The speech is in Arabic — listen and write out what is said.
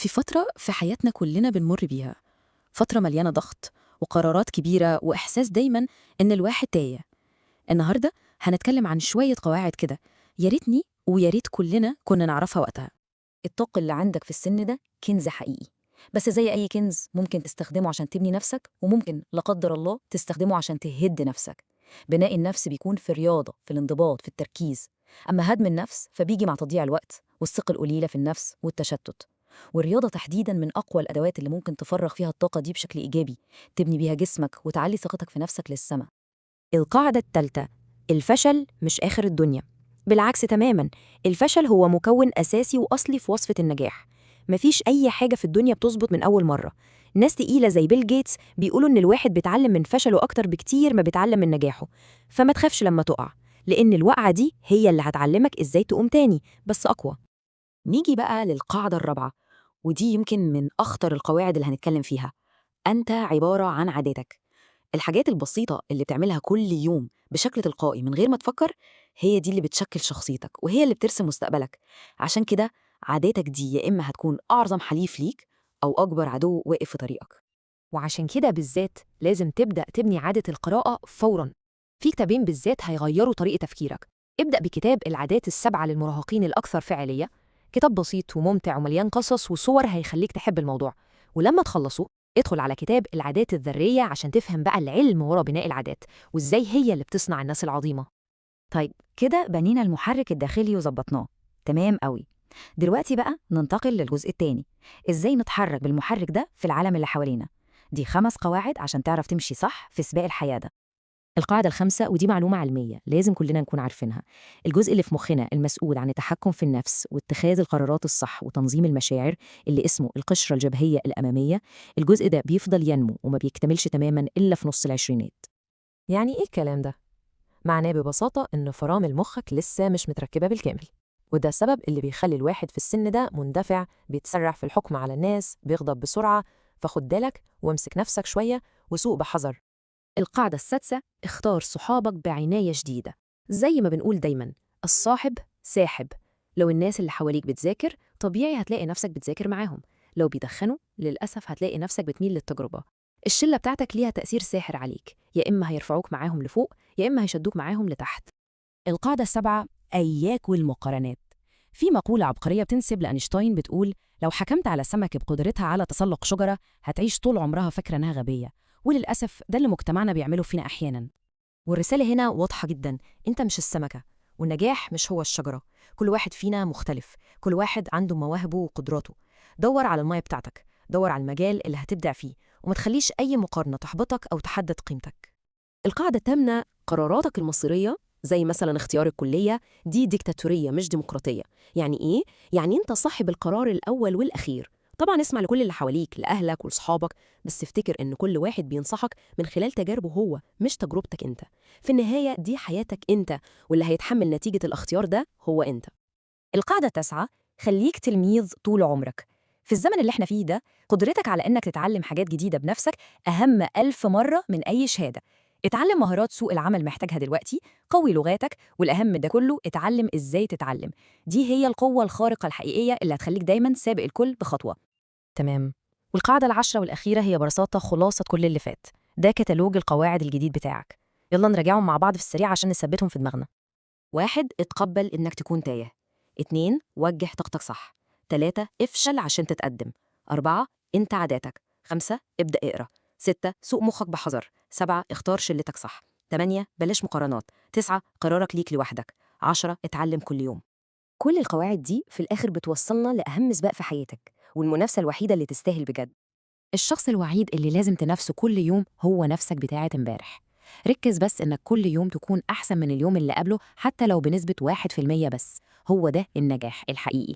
في فترة في حياتنا كلنا بنمر بيها، فترة مليانة ضغط وقرارات كبيرة وإحساس دايما إن الواحد تايه. النهاردة هنتكلم عن شوية قواعد كده، يا ريتني ويا ريت كلنا كنا نعرفها وقتها. الطاقة اللي عندك في السن ده كنز حقيقي، بس زي أي كنز ممكن تستخدمه عشان تبني نفسك، وممكن لا قدر الله تستخدمه عشان تهد نفسك. بناء النفس بيكون في الرياضة، في الانضباط، في التركيز. أما هدم النفس فبيجي مع تضييع الوقت والثقة القليلة في النفس والتشتت. والرياضة تحديداً من أقوى الأدوات اللي ممكن تفرغ فيها الطاقة دي بشكل إيجابي، تبني بيها جسمك وتعلي ثقتك في نفسك للسما. القاعدة الثالثة: الفشل مش آخر الدنيا. بالعكس تماماً، الفشل هو مكون أساسي وأصلي في وصفة النجاح. مفيش أي حاجة في الدنيا بتظبط من أول مرة. ناس تقيلة زي بيل جيتس بيقولوا إن الواحد بيتعلم من فشله أكتر بكتير ما بيتعلم من نجاحه. فما تخافش لما تقع، لأن الوقعة دي هي اللي هتعلمك إزاي تقوم تاني بس أقوى. نيجي بقى للقاعدة الرابعة، ودي يمكن من أخطر القواعد اللي هنتكلم فيها. أنت عبارة عن عاداتك. الحاجات البسيطة اللي بتعملها كل يوم بشكل تلقائي من غير ما تفكر، هي دي اللي بتشكل شخصيتك وهي اللي بترسم مستقبلك. عشان كده عاداتك دي يا إما هتكون أعظم حليف ليك، أو أكبر عدو واقف في طريقك. وعشان كده بالذات لازم تبدأ تبني عادة القراءة فوراً. في كتابين بالذات هيغيروا طريقة تفكيرك. ابدأ بكتاب العادات السبعة للمراهقين الأكثر فعالية. كتاب بسيط وممتع ومليان قصص وصور هيخليك تحب الموضوع. ولما تخلصه ادخل على كتاب العادات الذرية عشان تفهم بقى العلم ورا بناء العادات وإزاي هي اللي بتصنع الناس العظيمة. طيب كده بنينا المحرك الداخلي وظبطناه تمام قوي. دلوقتي بقى ننتقل للجزء التاني، إزاي نتحرك بالمحرك ده في العالم اللي حوالينا. دي 5 قواعد عشان تعرف تمشي صح في سباق الحياة ده. القاعدة الخامسة، ودي معلومة علمية لازم كلنا نكون عارفينها: الجزء اللي في مخنا المسؤول عن التحكم في النفس واتخاذ القرارات الصح وتنظيم المشاعر، اللي اسمه القشرة الجبهية الأمامية، الجزء ده بيفضل ينمو وما بيكتملش تماماً إلا في نص العشرينات. يعني إيه الكلام ده؟ معناه ببساطة إن فرامل مخك لسه مش متركبة بالكامل، وده السبب اللي بيخلي الواحد في السن ده مندفع، بيتسرع في الحكم على الناس، بيغضب بسرعة. فخد بالك وامسك نفسك شوية وسوق بحذر. القاعدة السادسة: اختار صحابك بعناية شديدة. زي ما بنقول دايماً، الصاحب ساحب. لو الناس اللي حواليك بتذاكر، طبيعي هتلاقي نفسك بتذاكر معاهم. لو بيدخنوا، للأسف هتلاقي نفسك بتميل للتجربة. الشلة بتاعتك ليها تأثير ساحر عليك، يا إما هيرفعوك معاهم لفوق يا إما هيشدوك معاهم لتحت. القاعدة السابعة: إياك والمقارنات. في مقولة عبقرية بتنسب لأينشتاين بتقول: لو حكمت على سمكة بقدرتها على تسلق شجرة، هتعيش طول عمرها فاكرة إنها غبية. وللأسف ده اللي مجتمعنا بيعمله فينا أحياناً. والرسالة هنا واضحة جداً: أنت مش السمكة، والنجاح مش هو الشجرة. كل واحد فينا مختلف، كل واحد عنده مواهبه وقدراته. دور على المية بتاعتك، دور على المجال اللي هتبدع فيه، وما تخليش أي مقارنة تحبطك أو تحدد قيمتك. القاعدة الثامنة: قراراتك المصيرية، زي مثلا اختيار الكلية، دي ديكتاتورية مش ديمقراطية. يعني إيه؟ يعني أنت صاحب القرار الأول والأخير. طبعا اسمع لكل اللي حواليك، لأهلك ولصحابك، بس افتكر إن كل واحد بينصحك من خلال تجاربه هو، مش تجربتك أنت. في النهاية دي حياتك أنت، واللي هيتحمل نتيجة الاختيار ده هو أنت. القاعدة التاسعة: خليك تلميذ طول عمرك. في الزمن اللي احنا فيه ده، قدرتك على إنك تتعلم حاجات جديدة بنفسك أهم 1000 مرة من أي شهادة. اتعلم مهارات سوق العمل محتاجها دلوقتي، قوي لغاتك، والأهم ده كله اتعلم إزاي تتعلم. دي هي القوة الخارقة الحقيقية اللي هتخليك دايما سابق الكل بخطوة. تمام. والقاعدة العشرة والأخيرة هي ببساطة خلاصة كل اللي فات. ده كتالوج القواعد الجديد بتاعك. يلا نراجعهم مع بعض في السريع عشان نثبتهم في دماغنا. 1. اتقبل إنك تكون تايه. 2. وجه طاقتك صح. 3. افشل عشان تتقدم. 4. انت عاداتك. 5. ابدأ اقرأ. 6. سوق مخك بحذر. 7. اختار شلتك صح. 8. بلاش مقارنات. 9. قرارك ليك لوحدك. 10. اتعلم كل يوم. كل القواعد دي في الآخر بتوصلنا لأهم سباق في حياتك، والمنافسة الوحيدة اللي تستاهل بجد. الشخص الوحيد اللي لازم تنافسه كل يوم هو نفسك بتاعة امبارح. ركز بس إنك كل يوم تكون أحسن من اليوم اللي قبله، حتى لو بنسبة 1% بس. هو ده النجاح الحقيقي.